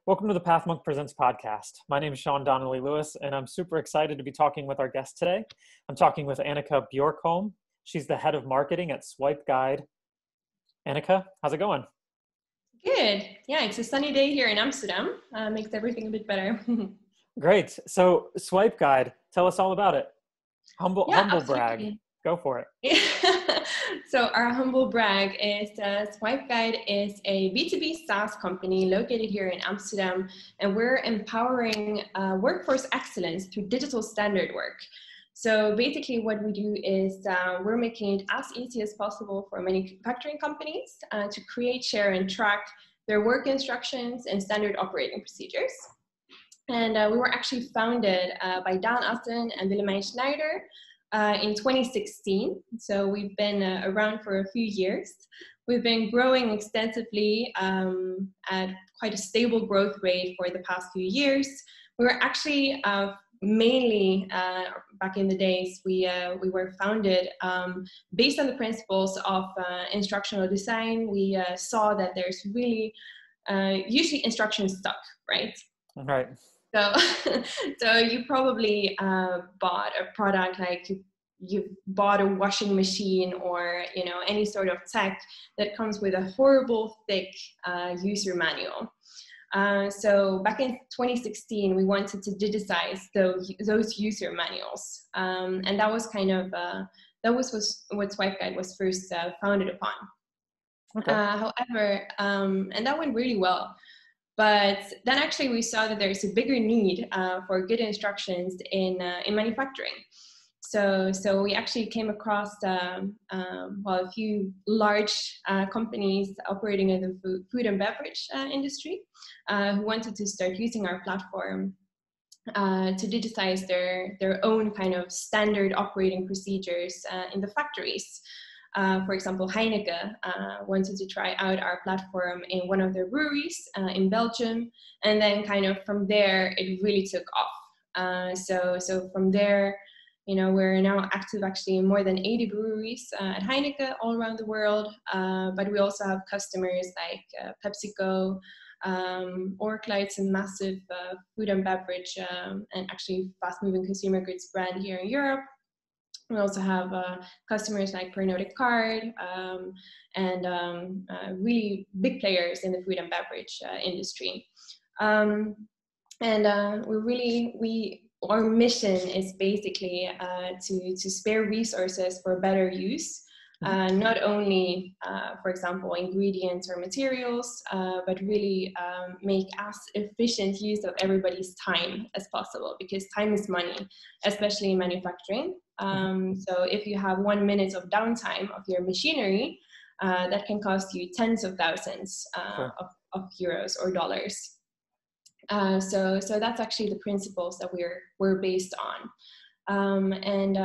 Welcome to the Path Monk Presents podcast. My name is Sean Donnelly Lewis, and I'm super excited to be talking with our guest today. I'm talking with Annika Björkholm. She's the head of marketing at Swipe Guide. Annika, how's it going? Good. Yeah, it's a sunny day here in Amsterdam. Makes everything a bit better. Great. So Swipe Guide, tell us all about it. Humble brag. Go for it. So our humble brag is Swipe Guide is a B2B SaaS company located here in Amsterdam, and we're empowering workforce excellence through digital standard work. So basically what we do is we're making it as easy as possible for manufacturing companies to create, share, and track their work instructions and standard operating procedures. And we were actually founded by Dan Atten and Willemijn Schneider in 2016. So we've been around for a few years. We've been growing extensively at quite a stable growth rate for the past few years. We were actually mainly back in the days, we were founded based on the principles of instructional design. We saw that there's really usually instructions stuck, right? Right. So you probably bought a product like you bought a washing machine or any sort of tech that comes with a horrible thick user manual. So back in 2016, we wanted to digitize those user manuals, and that was kind of what Swipe Guide was first founded upon. Okay. However, and that went really well. But then actually we saw that there's a bigger need for good instructions in manufacturing. So we actually came across a few large companies operating in the food and beverage industry who wanted to start using our platform to digitize their own kind of standard operating procedures in the factories. For example, Heineken wanted to try out our platform in one of their breweries in Belgium, and then kind of from there it really took off. So from there, we're now active actually in more than 80 breweries at Heineken all around the world, but we also have customers like PepsiCo, Orkla. It's a massive food and beverage and actually fast-moving consumer goods brand here in Europe. We also have customers like Pernod Ricard and really big players in the food and beverage industry. Our mission is basically to spare resources for better use, not only, for example, ingredients or materials, but really make as efficient use of everybody's time as possible, because time is money, especially in manufacturing. So if you have 1 minute of downtime of your machinery, that can cost you tens of thousands of euros or dollars. So that's actually the principles that we're based on. And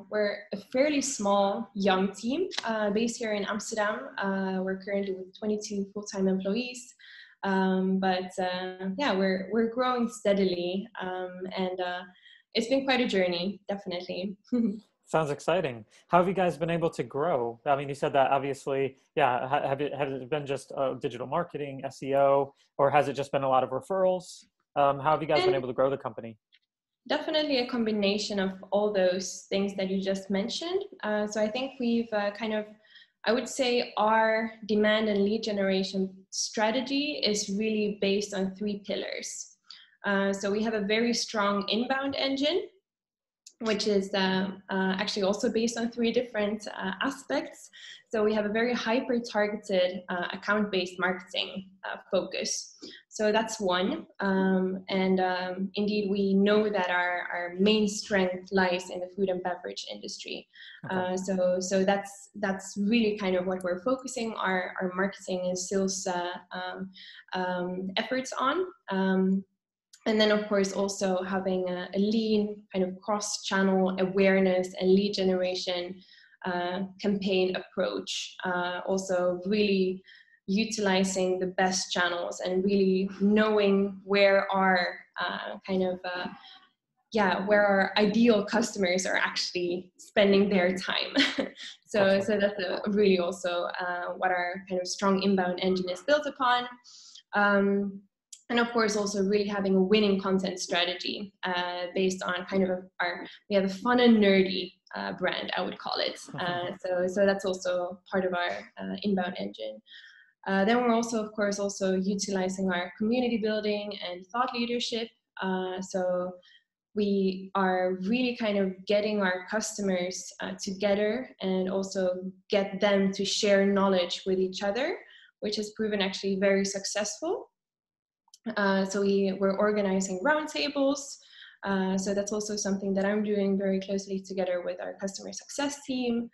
we're a fairly small, young team based here in Amsterdam. We're currently with 22 full-time employees. But we're growing steadily, and it's been quite a journey, definitely. Sounds exciting. How have you guys been able to grow? I mean, you said that obviously, has it been just digital marketing, SEO, or has it just been a lot of referrals? How have you guys been able to grow the company? Definitely a combination of all those things that you just mentioned. So I think we've I would say our demand and lead generation strategy is really based on 3 pillars. So we have a very strong inbound engine, which is actually also based on 3 different aspects. So we have a very hyper-targeted account-based marketing focus. So that's one. Indeed, we know that our main strength lies in the food and beverage industry. Okay. So that's really kind of what we're focusing our marketing and sales efforts on. And then, of course, also having a lean kind of cross-channel awareness and lead generation campaign approach. Also really utilizing the best channels and really knowing where our where our ideal customers are actually spending their time. So that's really also what our kind of strong inbound engine is built upon. And of course, also really having a winning content strategy based on kind of we have a fun and nerdy brand, I would call it. So that's also part of our inbound engine. Then we're also, of course, also utilizing our community building and thought leadership. So we are really kind of getting our customers together and also get them to share knowledge with each other, which has proven actually very successful. So we're organizing roundtables. So that's also something that I'm doing very closely together with our customer success team.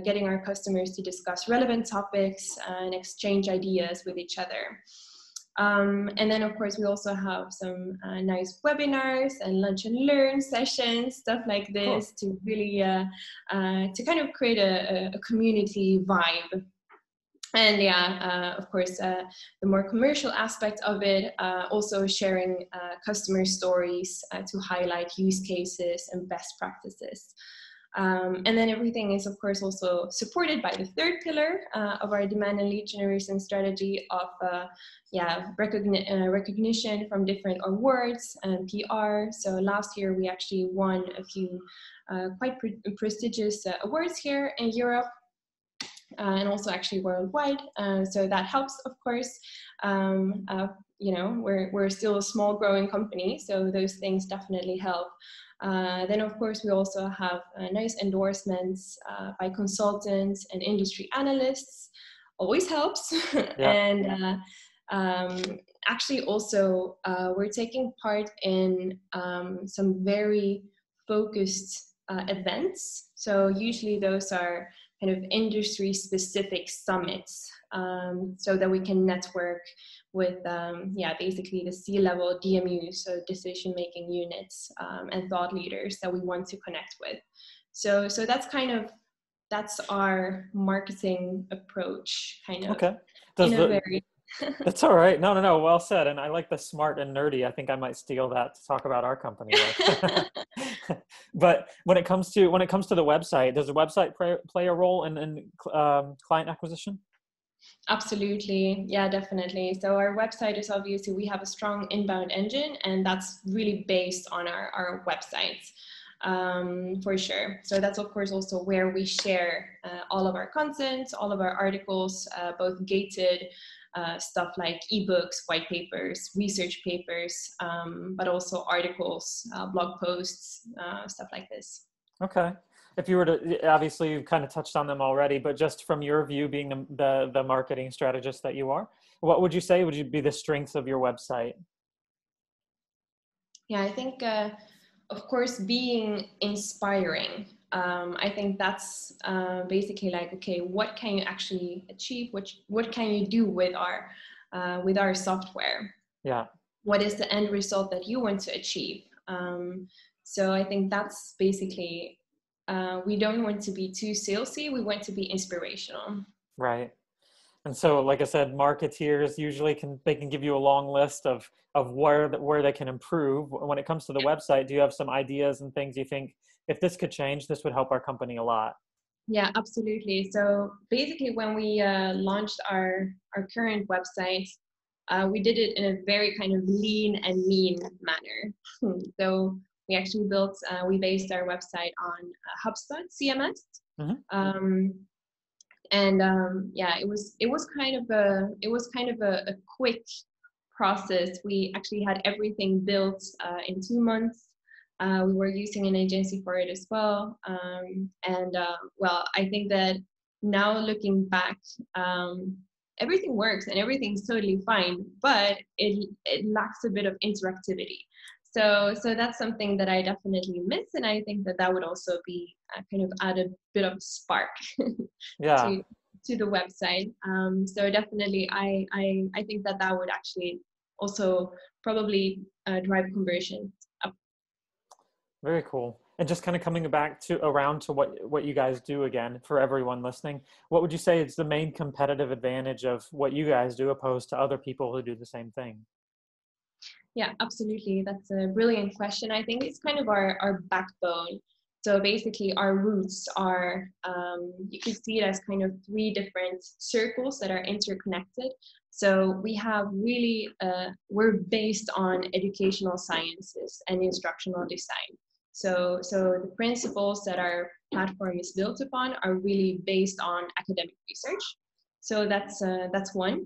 Getting our customers to discuss relevant topics and exchange ideas with each other. And then, of course, we also have some nice webinars and lunch and learn sessions, stuff like this, to really to kind of create a community vibe. And of course, the more commercial aspect of it, also sharing customer stories to highlight use cases and best practices. And then everything is, of course, also supported by the third pillar of our demand and lead generation strategy of recognition from different awards and PR. So last year, we actually won a few quite prestigious awards here in Europe. And also actually worldwide. So that helps, of course. We're still a small growing company, so those things definitely help. Then, of course, we also have nice endorsements by consultants and industry analysts. Always helps. Yeah. And actually also, we're taking part in some very focused events. So usually those are kind of industry-specific summits, so that we can network with, basically the C-level DMUs, so decision-making units, and thought leaders that we want to connect with. So that's our marketing approach, kind of. Okay. That's all right. No. Well said. And I like the smart and nerdy. I think I might steal that to talk about our company. But when it comes to the website, does the website play a role in client acquisition? Absolutely. Yeah, definitely. So our website is obviously, we have a strong inbound engine, and that's really based on our website. For sure. So that's, of course, also where we share all of our content, all of our articles, both gated stuff like ebooks, white papers, research papers, but also articles, blog posts, stuff like this. Okay. If you were to, obviously you've kind of touched on them already, but just from your view, being the marketing strategist that you are, what would you say would be the strengths of your website? Yeah, I think, of course, being inspiring. I think that's basically like, okay, what can you actually achieve? What can you do with our software? Yeah. What is the end result that you want to achieve? So I think that's basically, we don't want to be too salesy. We want to be inspirational. Right. And so, like I said, marketeers usually can give you a long list of where they can improve. When it comes to the website, do you have some ideas and things you think, if this could change, this would help our company a lot? Yeah, absolutely. So basically, when we launched our current website, we did it in a very kind of lean and mean manner. So we actually we based our website on HubSpot CMS. Mm-hmm. It was kind of a quick process. We actually had everything built in 2 months. We were using an agency for it as well. I think that now looking back, everything works and everything's totally fine, but it lacks a bit of interactivity. So that's something that I definitely miss, and I think that would also be kind of add a bit of spark to the website. So definitely, I think that would actually also probably drive conversion up. Very cool. And just kind of coming back around to what you guys do again, for everyone listening, what would you say is the main competitive advantage of what you guys do opposed to other people who do the same thing? Yeah, absolutely. That's a brilliant question. I think it's kind of our backbone. So basically our roots are, you could see it as kind of three different circles that are interconnected. So we have really, we're based on educational sciences and instructional design. So the principles that our platform is built upon are really based on academic research. So that's one.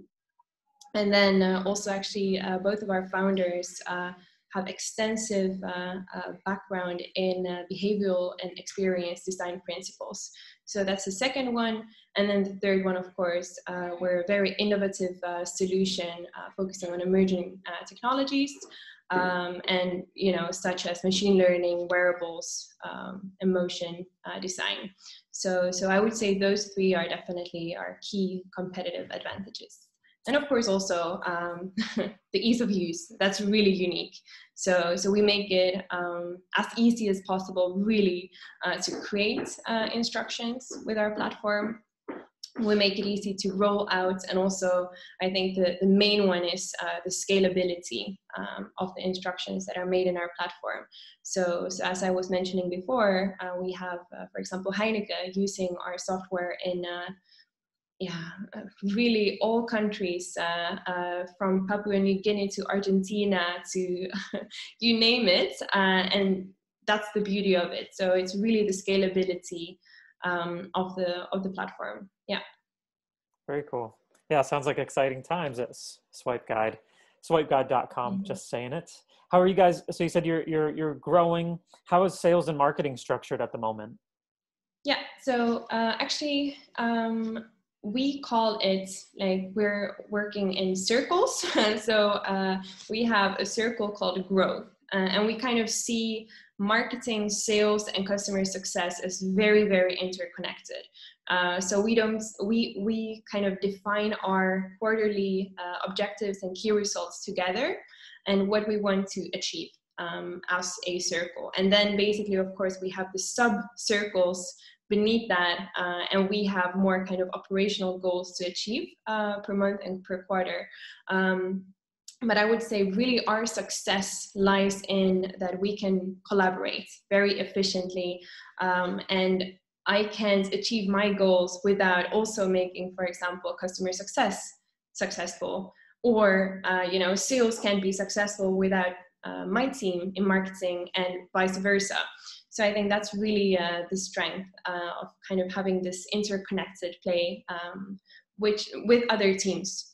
And then also actually both of our founders have extensive background in behavioral and experience design principles. So that's the second one. And then the third one, of course, we're a very innovative solution focusing on emerging technologies and, you know, such as machine learning, wearables, and motion design. So I would say those three are definitely our key competitive advantages. And of course also the ease of use, that's really unique. So we make it as easy as possible really to create instructions with our platform. We make it easy to roll out, and also I think the main one is the scalability of the instructions that are made in our platform. So as I was mentioning before, we have, for example, Heineken using our software in really all countries, from Papua New Guinea to Argentina to you name it, and that's the beauty of it. So it's really the scalability of the platform. Yeah. Very cool. Yeah, sounds like exciting times at SwipeGuide, swipeguide.com. Mm-hmm. Just saying it. How are you guys? So you said you're growing. How is sales and marketing structured at the moment? Yeah. So actually, we call it, like, we're working in circles. So we have a circle called growth, and we kind of see marketing, sales, and customer success as very, very interconnected. So we kind of define our quarterly objectives and key results together, and what we want to achieve as a circle. And then basically, of course, we have the sub circles beneath that, and we have more kind of operational goals to achieve per month and per quarter. But I would say really our success lies in that we can collaborate very efficiently, and I can't achieve my goals without also making, for example, customer success successful, or you know, sales can be successful without my team in marketing, and vice versa. So I think that's really the strength of kind of having this interconnected play, which with other teams.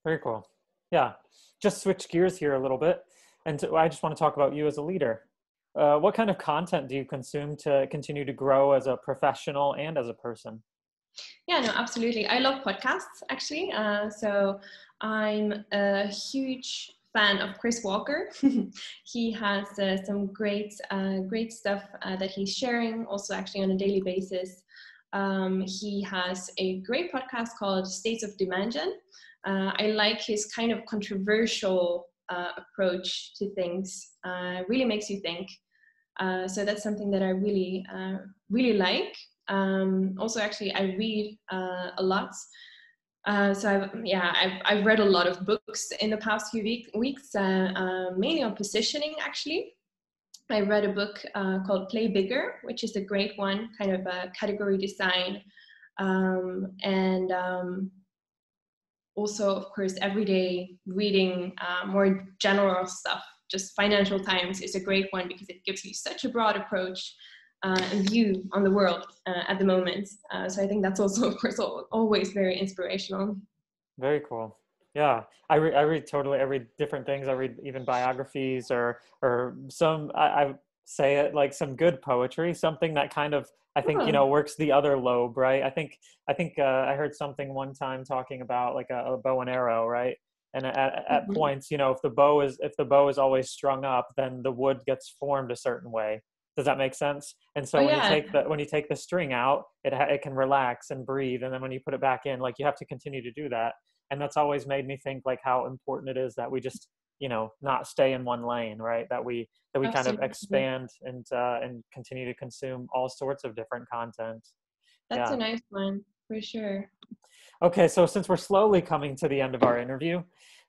Very cool. Yeah, just switch gears here a little bit, and I just want to talk about you as a leader. What kind of content do you consume to continue to grow as a professional and as a person? Yeah, no, absolutely. I love podcasts, actually. So I'm a huge fan of Chris Walker. He has some great stuff that he's sharing, also actually on a daily basis. He has a great podcast called States of Dimension. I like his kind of controversial approach to things. Really makes you think. So that's something that I really like. Also, actually, I read a lot. So I've read a lot of books in the past few weeks, mainly on positioning, actually. I read a book called Play Bigger, which is a great one, kind of a category design. And also, of course, everyday reading more general stuff. Just Financial Times is a great one because it gives you such a broad approach and view on the world at the moment. So I think that's also, of course, always very inspirational. Very cool. Yeah, I read totally. I read different things. I read even biographies or some. I say it like some good poetry, something that kind of I think works the other lobe, right? I think I heard something one time talking about like a bow and arrow, right? And at points, if the bow is always strung up, then the wood gets formed a certain way. Does that make sense? And so when you take the string out, it can relax and breathe, and then when you put it back in, like you have to continue to do that. And that's always made me think like how important it is that we just not stay in one lane, right? That we kind of expand and continue to consume all sorts of different content. That's a nice one for sure. Okay, so since we're slowly coming to the end of our interview,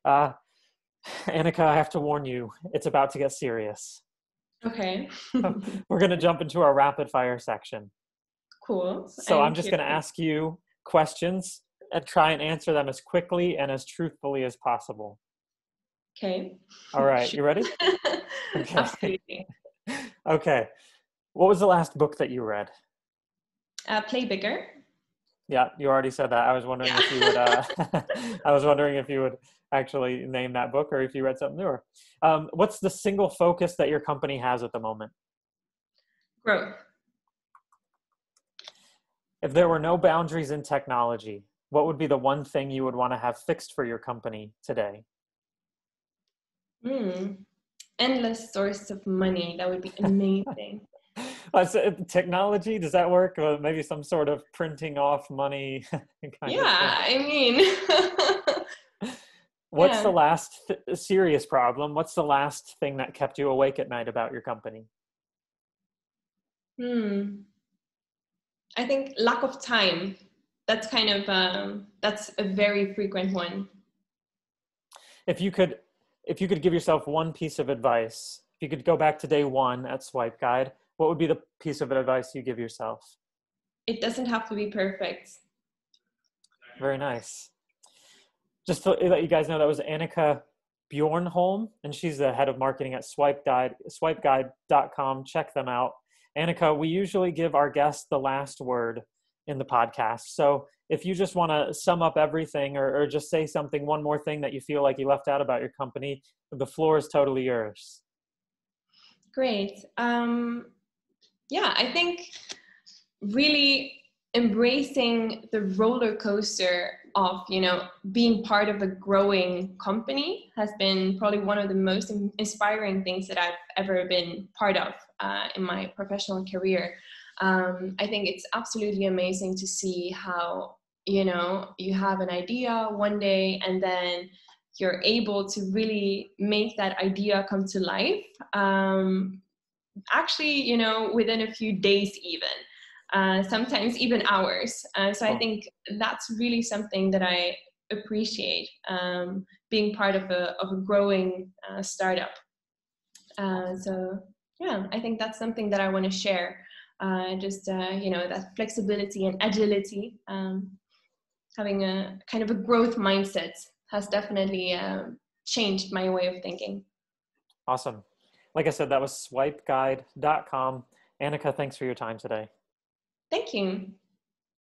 Annika, I have to warn you, it's about to get serious. Okay. We're going to jump into our rapid fire section. Cool. So I'm I'm just going to curious. ask you questions and try and answer them as quickly and as truthfully as possible. Okay. All right, Shoot. you ready? Okay. Absolutely. Okay. What was the last book that you read? Play bigger. Yeah, you already said that. I was wondering Yeah. if you would I was wondering if you would actually name that book or if you read something newer. What's the single focus that your company has at the moment? Growth. If there were no boundaries in technology, what would be the one thing you would want to have fixed for your company today? Hmm. Endless source of money. That would be amazing. Technology, does that work? Maybe some sort of printing off money kind of Yeah, thing. I mean, What's the yeah. last serious problem? What's the last thing that kept you awake at night about your company? Hmm. I think lack of time. That's kind of that's a very frequent one. If you could, if you could give yourself one piece of advice, if you could go back to day one at Swipe Guide, what would be the piece of advice you give yourself? It doesn't have to be perfect. Very nice. Just to let you guys know, that was Annika Björkholm, and she's the head of marketing at swipeguide.com. Check them out. Annika, we usually give our guests the last word in the podcast. So if you just want to sum up everything or just say something, one more thing that you feel like you left out about your company, the floor is totally yours. Great. Yeah, I think really embracing the roller coaster of being part of a growing company has been probably one of the most inspiring things that I've ever been part of in my professional career. I think it's absolutely amazing to see how you have an idea one day and then you're able to really make that idea come to life, actually within a few days even, sometimes even hours. So I Well, think that's really something that I appreciate, being part of a growing startup. So yeah, I think that's something that I want to share. Just that flexibility and agility, having a kind of a growth mindset has definitely changed my way of thinking. awesome. Like I said, that was swipeguide.com. Annika, thanks for your time today. Thank you.